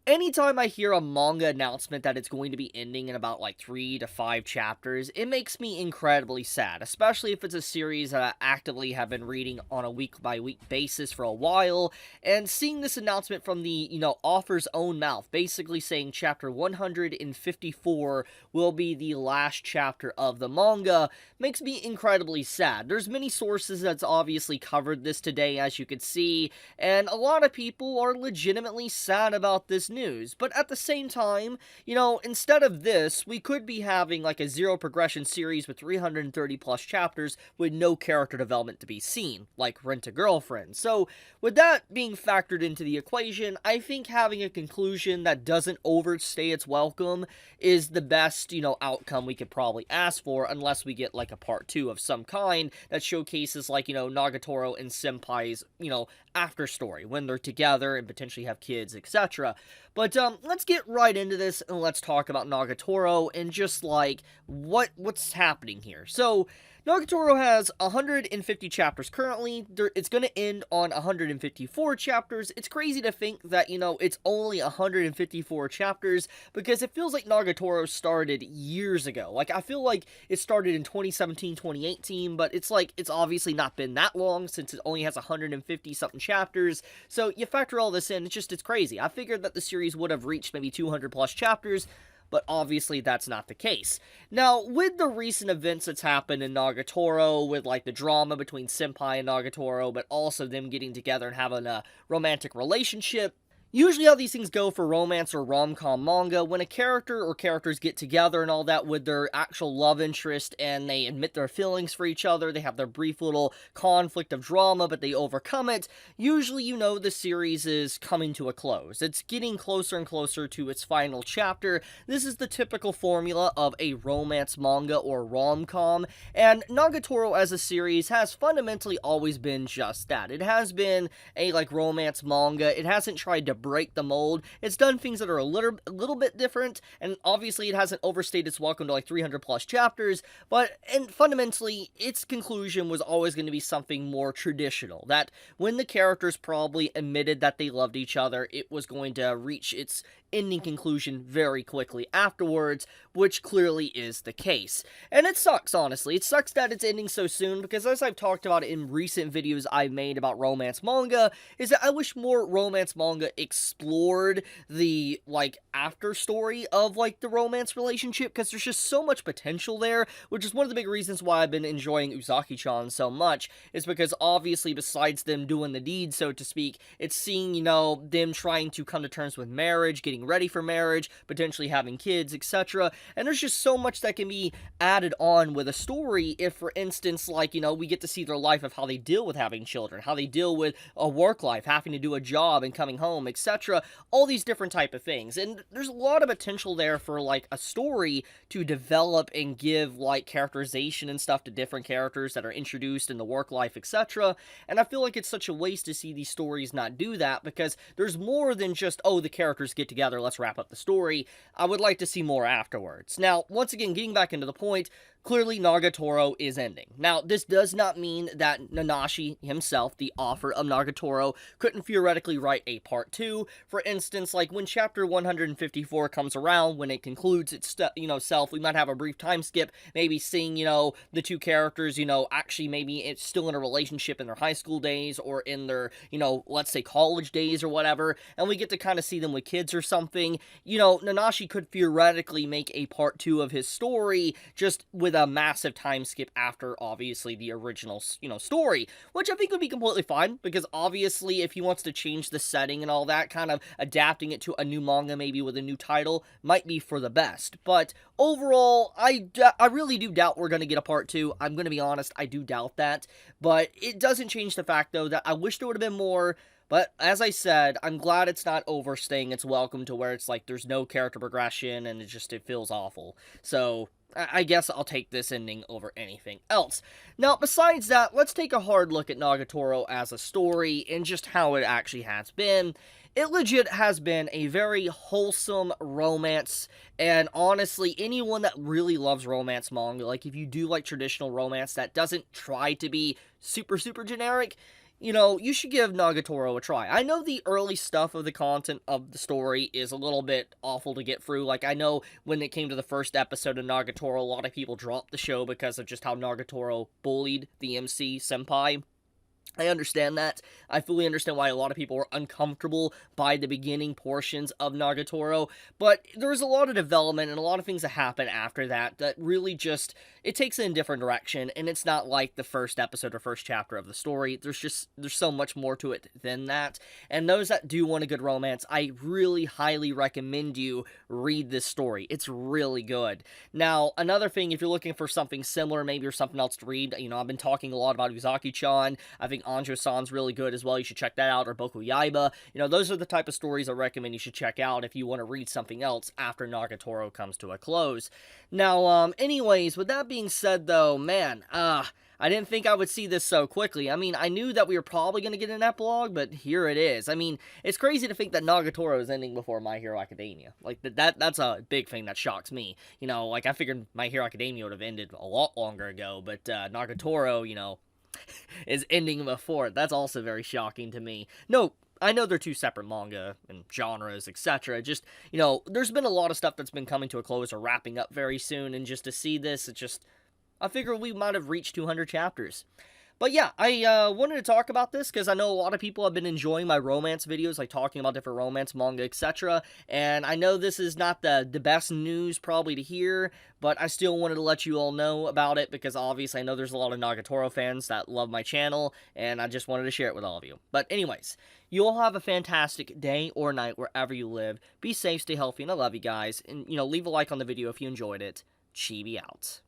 Anytime I hear a manga announcement that it's going to be ending in about like 3 to 5 chapters, it makes me incredibly sad, especially if it's a series that I actively have been reading on a week by week basis for a while. And seeing this announcement from the, author's own mouth, basically saying chapter 154 will be the last chapter of the manga, makes me incredibly sad. There's many sources that's obviously covered this today, as you could see, and a lot of people are legitimately sad about this news. But at the same time, instead of this, we could be having like a zero progression series with 330 plus chapters with no character development to be seen, like Rent a Girlfriend. So, with that being factored into the equation, I think having a conclusion that doesn't overstay its welcome is the best, outcome we could probably ask for, unless we get like a part two of some kind that showcases like, Nagatoro and Senpai's, after story when they're together and potentially have kids, etc. But let's get right into this and let's talk about Nagatoro and just like what's happening here. So Nagatoro has 150 chapters currently. It's going to end on 154 chapters. It's crazy to think that, it's only 154 chapters because it feels like Nagatoro started years ago. Like, I feel like it started in 2017, 2018, but it's like, it's obviously not been that long since it only has 150 something chapters. So you factor all this in, it's crazy. I figured that the series would have reached maybe 200 plus chapters, but obviously that's not the case. Now, with the recent events that's happened in Nagatoro, with like the drama between Senpai and Nagatoro, but also them getting together and having a romantic relationship, usually how these things go for romance or rom-com manga, when a character or characters get together and all that with their actual love interest and they admit their feelings for each other, they have their brief little conflict of drama, but they overcome it, usually the series is coming to a close. It's getting closer and closer to its final chapter. This is the typical formula of a romance manga or rom-com, and Nagatoro as a series has fundamentally always been just that. It has been a romance manga. It hasn't tried to break the mold. It's done things that are a little bit different, and obviously it hasn't overstayed its welcome to like 300 plus chapters, and fundamentally its conclusion was always going to be something more traditional, that when the characters probably admitted that they loved each other, it was going to reach its ending conclusion very quickly afterwards, which clearly is the case. And it sucks, honestly. It sucks that it's ending so soon, because as I've talked about in recent videos I've made about romance manga, is that I wish more romance manga explored the, after story of, the romance relationship, because there's just so much potential there, which is one of the big reasons why I've been enjoying Uzaki-chan so much, is because obviously besides them doing the deed, so to speak, it's seeing, them trying to come to terms with marriage, getting ready for marriage, potentially having kids, etc. And there's just so much that can be added on with a story if, for instance, we get to see their life of how they deal with having children, how they deal with a work life, having to do a job and coming home, etc. All these different type of things. And there's a lot of potential there for, a story to develop and give, characterization and stuff to different characters that are introduced in the work life, etc. And I feel like it's such a waste to see these stories not do that, because there's more than just, oh, the characters get together, let's wrap up the story. I would like to see more afterwards. Now, once again, getting back into the point, clearly Nagatoro is ending. Now, this does not mean that Nanashi himself, the author of Nagatoro, couldn't theoretically write a part 2. For instance, when chapter 154 comes around, when it concludes its, self, we might have a brief time skip, maybe seeing, the two characters, actually maybe it's still in a relationship in their high school days, or in their, let's say college days or whatever, and we get to kind of see them with kids or something. Nanashi could theoretically make a part 2 of his story, just with a massive time skip after, obviously, the original, story, which I think would be completely fine, because obviously, if he wants to change the setting and all that, kind of adapting it to a new manga, maybe with a new title, might be for the best. But overall, I really do doubt we're going to get a part 2. I'm going to be honest, I do doubt that, but it doesn't change the fact, though, that I wish there would have been more. But as I said, I'm glad it's not overstaying its welcome to where it's there's no character progression and it feels awful. So I guess I'll take this ending over anything else. Now, besides that, let's take a hard look at Nagatoro as a story and just how it actually has been. It legit has been a very wholesome romance, and honestly, anyone that really loves romance manga, if you do like traditional romance that doesn't try to be super, super generic, you should give Nagatoro a try. I know the early stuff of the content of the story is a little bit awful to get through. Like, I know when it came to the first episode of Nagatoro, a lot of people dropped the show because of just how Nagatoro bullied the MC senpai. I understand that. I fully understand why a lot of people were uncomfortable by the beginning portions of Nagatoro, but there's a lot of development and a lot of things that happen after that that really just, it takes it in a different direction, and it's not like the first episode or first chapter of the story. There's so much more to it than that, and those that do want a good romance, I really highly recommend you read this story. It's really good. Now, another thing, if you're looking for something similar, maybe or something else to read, I've been talking a lot about Uzaki-chan. I think Anjo-san's really good as well. You should check that out, or Boku Yaiba. Those are the type of stories I recommend you should check out if you want to read something else after Nagatoro comes to a close. Now, anyways, with that being said, though, man, I didn't think I would see this so quickly. I mean, I knew that we were probably going to get an epilogue, but here it is. I mean, it's crazy to think that Nagatoro is ending before My Hero Academia. Like, that's a big thing that shocks me. Like, I figured My Hero Academia would have ended a lot longer ago, but Nagatoro, is ending before. That's also very shocking to me. No, I know they're two separate manga and genres, etc. Just, there's been a lot of stuff that's been coming to a close or wrapping up very soon, and just to see this, I figure we might have reached 200 chapters. But yeah, I wanted to talk about this because I know a lot of people have been enjoying my romance videos, like talking about different romance manga, etc. And I know this is not the best news probably to hear, but I still wanted to let you all know about it because obviously I know there's a lot of Nagatoro fans that love my channel, and I just wanted to share it with all of you. But anyways, you all have a fantastic day or night wherever you live. Be safe, stay healthy, and I love you guys. And, leave a like on the video if you enjoyed it. Chibi out.